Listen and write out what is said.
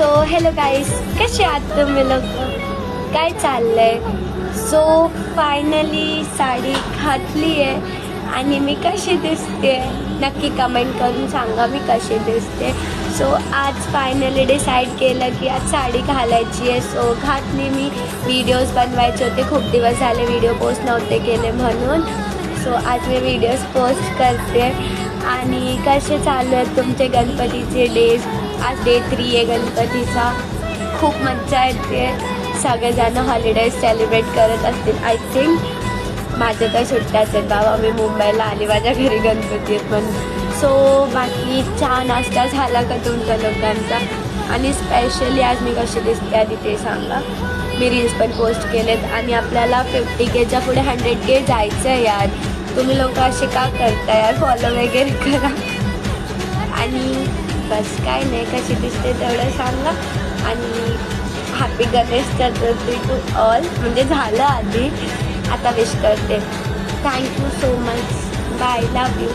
So hello गाईस, कसे आहात तुम्ही लोक? काय चाललंय? सो फायनली साडी घातली आहे आणि मी कशी दिसते नक्की कमेंट करून सांगा मी कशी दिसते. सो आज फायनली डिसाईड केलं की आज साडी घालायची आहे. सो घातली मी. व्हिडिओज बनवायचे होते, खूप दिवस झाले व्हिडिओ पोस्ट नव्हते केले म्हणून. सो आज मी व्हिडिओज पोस्ट करते. आणि कसे चालू आहेत तुमचे गणपतीचे डेज? आज डे 3 आहे गणपतीचा. खूप मज्जा येते. सगळेजण हॉलिडेज सेलिब्रेट करत असतील आय थिंक. माझे तर सुट्ट्याच आहेत बाबा, मी मुंबईला आली, माझ्या घरी गणपती आहेत म्हणून. सो बाकी चहा नाश्ता झाला का तुमच्या लोकांचा? आणि स्पेशली आज मी कशी दिसते आधी ते सांगा. मी रील्स पण पोस्ट केलेत आणि आपल्याला 50Kच्या पुढे 100K जायचं आहे यार. तुम्ही लोक असे का करता यार? फॉलो वगैरे करा. आणि बस काय नाही, कशी दिसते तेवढं सांगा. आणि happy Ganesh Chaturthi to all. म्हणजे झालं आधी, आता विश करते. Thank you so much. Bye, love you.